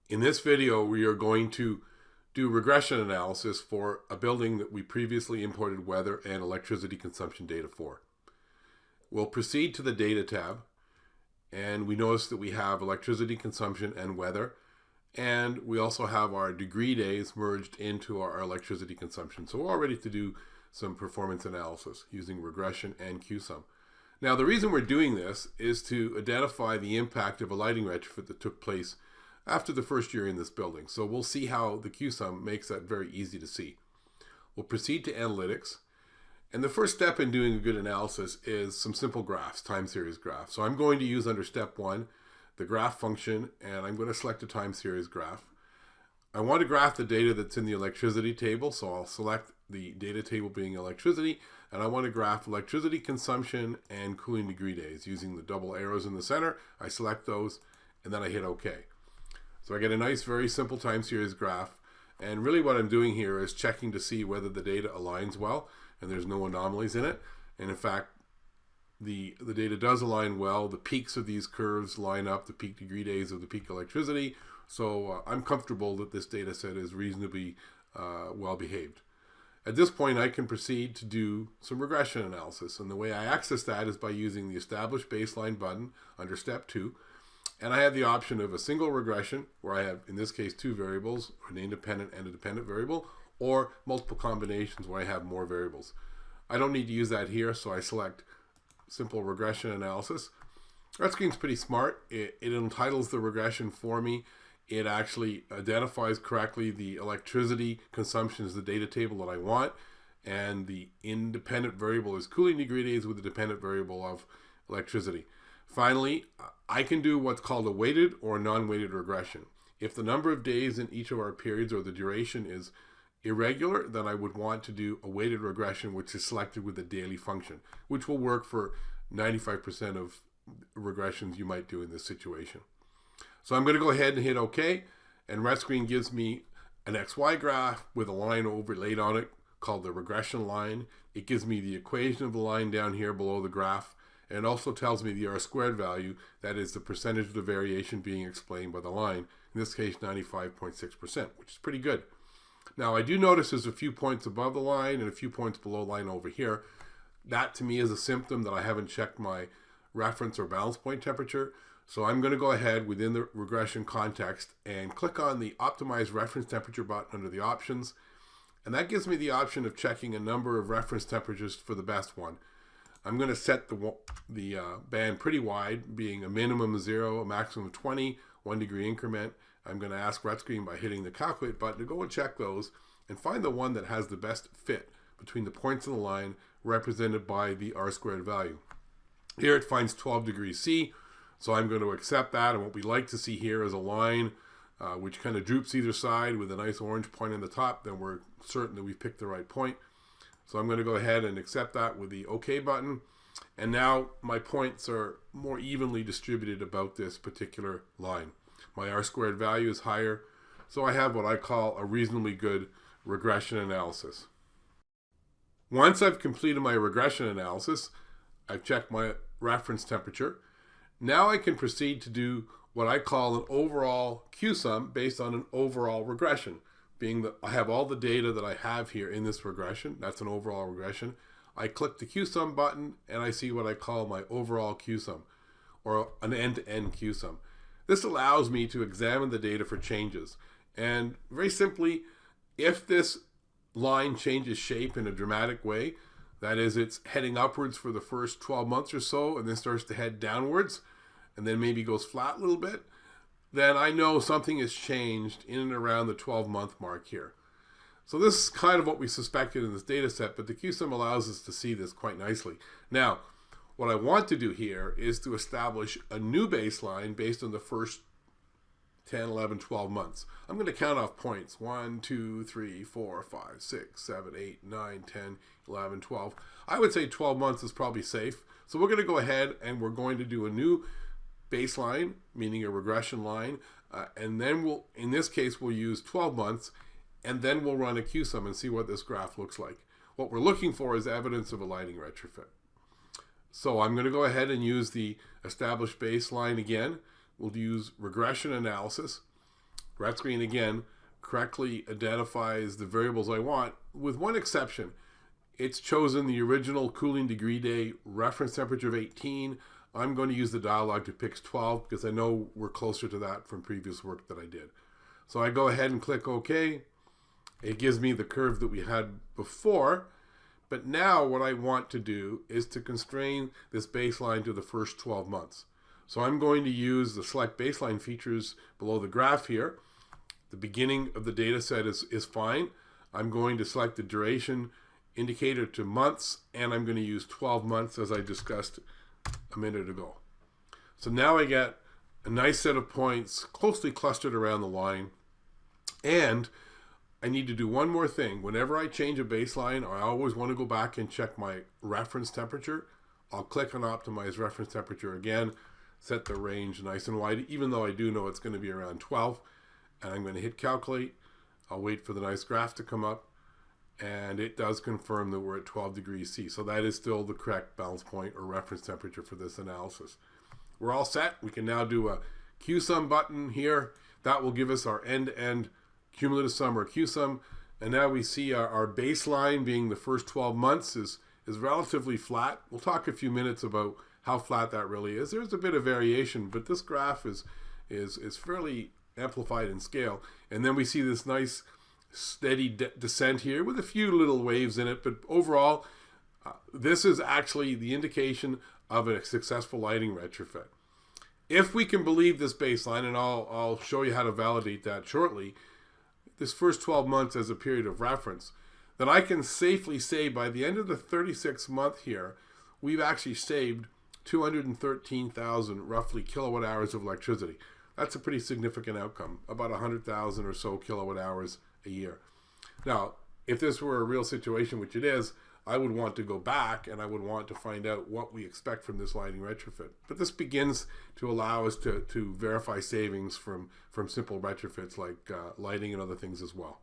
In this video, we are going to do regression analysis for a building that we previously imported weather and electricity consumption data for. We'll proceed to the Data tab, and we notice that we have electricity consumption and weather, and we also have our degree days merged into our electricity consumption. So we're all ready to do some performance analysis using regression and CUSUM. Now, the reason we're doing this is to identify the impact of a lighting retrofit that took place after the first year in this building. So we'll see how the CUSUM makes that very easy to see. We'll proceed to analytics. And the first step in doing a good analysis is some simple graphs, time series graphs. So I'm going to use under step 1, the graph function, and I'm going to select a time series graph. I want to graph the data that's in the electricity table, so I'll select the data table being electricity, and I want to graph electricity consumption and cooling degree days using the double arrows in the center. I select those, and then I hit OK. So I get a nice, very simple time series graph, and really what I'm doing here is checking to see whether the data aligns well and there's no anomalies in it. And in fact, the data does align well. The peaks of these curves line up, the peak degree days of the peak electricity. So I'm comfortable that this data set is reasonably well behaved. At this point, I can proceed to do some regression analysis. And the way I access that is by using the Establish Baseline button under Step 2. And I have the option of a single regression, where I have, in this case, 2 variables, an independent and a dependent variable, or multiple combinations where I have more variables. I don't need to use that here, so I select Simple Regression Analysis. RedScreen's pretty smart. It entitles the regression for me. It actually identifies correctly the electricity consumption as the data table that I want, and the independent variable is cooling degree days with the dependent variable of electricity. Finally, I can do what's called a weighted or non-weighted regression. If the number of days in each of our periods or the duration is irregular, then I would want to do a weighted regression, which is selected with a daily function, which will work for 95% of regressions you might do in this situation. So I'm going to go ahead and hit OK, and RedScreen gives me an XY graph with a line overlaid on it called the regression line. It gives me the equation of the line down here below the graph, and it also tells me the R-squared value, that is the percentage of the variation being explained by the line, in this case 95.6%, which is pretty good. Now I do notice there's a few points above the line and a few points below the line over here. That to me is a symptom that I haven't checked my reference or balance point temperature. So I'm going to go ahead within the regression context and click on the Optimize Reference Temperature button under the options. And that gives me the option of checking a number of reference temperatures for the best one. I'm going to set the band pretty wide, being a minimum of 0, a maximum of 20, 1 degree increment. I'm going to ask RedScreen by hitting the Calculate button to go and check those and find the one that has the best fit between the points of the line represented by the R-squared value. Here it finds 12 degrees C, so I'm going to accept that. And what we like to see here is a line which kind of droops either side with a nice orange point on the top. Then we're certain that we've picked the right point. So I'm going to go ahead and accept that with the OK button. And now my points are more evenly distributed about this particular line. My R-squared value is higher, so I have what I call a reasonably good regression analysis. Once I've completed my regression analysis, I've checked my reference temperature. Now I can proceed to do what I call an overall CUSUM based on an overall regression, being that I have all the data that I have here in this regression. That's an overall regression. I click the CUSUM button and I see what I call my overall CUSUM, or an end-to-end CUSUM. This allows me to examine the data for changes. And very simply, if this line changes shape in a dramatic way, that is, it's heading upwards for the first 12 months or so and then starts to head downwards and then maybe goes flat a little bit, then I know something has changed in and around the 12-month mark here. So this is kind of what we suspected in this data set, but the CUSUM allows us to see this quite nicely. Now, what I want to do here is to establish a new baseline based on the first 10, 11, 12 months. I'm going to count off points. 1, 2, 3, 4, 5, 6, 7, 8, 9, 10, 11, 12. I would say 12 months is probably safe. So we're going to go ahead and we're going to do a new baseline, meaning a regression line. And then in this case, we'll use 12 months, and then we'll run a CUSUM and see what this graph looks like. What we're looking for is evidence of a lighting retrofit. So I'm going to go ahead and use the established baseline again. We'll use regression analysis. Red screen again correctly identifies the variables I want, with one exception. It's chosen the original cooling degree day reference temperature of 18. I'm going to use the dialog to pick 12 because I know we're closer to that from previous work that I did. So I go ahead and click OK. It gives me the curve that we had before. But now what I want to do is to constrain this baseline to the first 12 months. So I'm going to use the select baseline features below the graph here. The beginning of the data set is fine. I'm going to select the duration indicator to months, and I'm going to use 12 months as I discussed a minute ago. So now I get a nice set of points closely clustered around the line, and I need to do one more thing. Whenever I change a baseline, I always want to go back and check my reference temperature. I'll click on optimize reference temperature again, set the range nice and wide, even though I do know it's going to be around 12, and I'm going to hit calculate. I'll wait for the nice graph to come up, and it does confirm that we're at 12 degrees C. So that is still the correct balance point or reference temperature for this analysis. We're all set. We can now do a CUSUM button here. That will give us our end-to-end cumulative sum or CUSUM. And now we see our baseline being the first 12 months is relatively flat. We'll talk a few minutes about how flat that really is. There's a bit of variation, but this graph is fairly amplified in scale. And then we see this nice steady descent here with a few little waves in it, but overall this is actually the indication of a successful lighting retrofit. If we can believe this baseline, and I'll show you how to validate that shortly, this first 12 months as a period of reference, then I can safely say by the end of the 36th month here, we've actually saved 213,000 roughly kilowatt hours of electricity. That's a pretty significant outcome, about 100,000 or so kilowatt hours a year. Now, if this were a real situation, which it is, I would want to go back and I would want to find out what we expect from this lighting retrofit. But this begins to allow us to verify savings from simple retrofits like lighting and other things as well.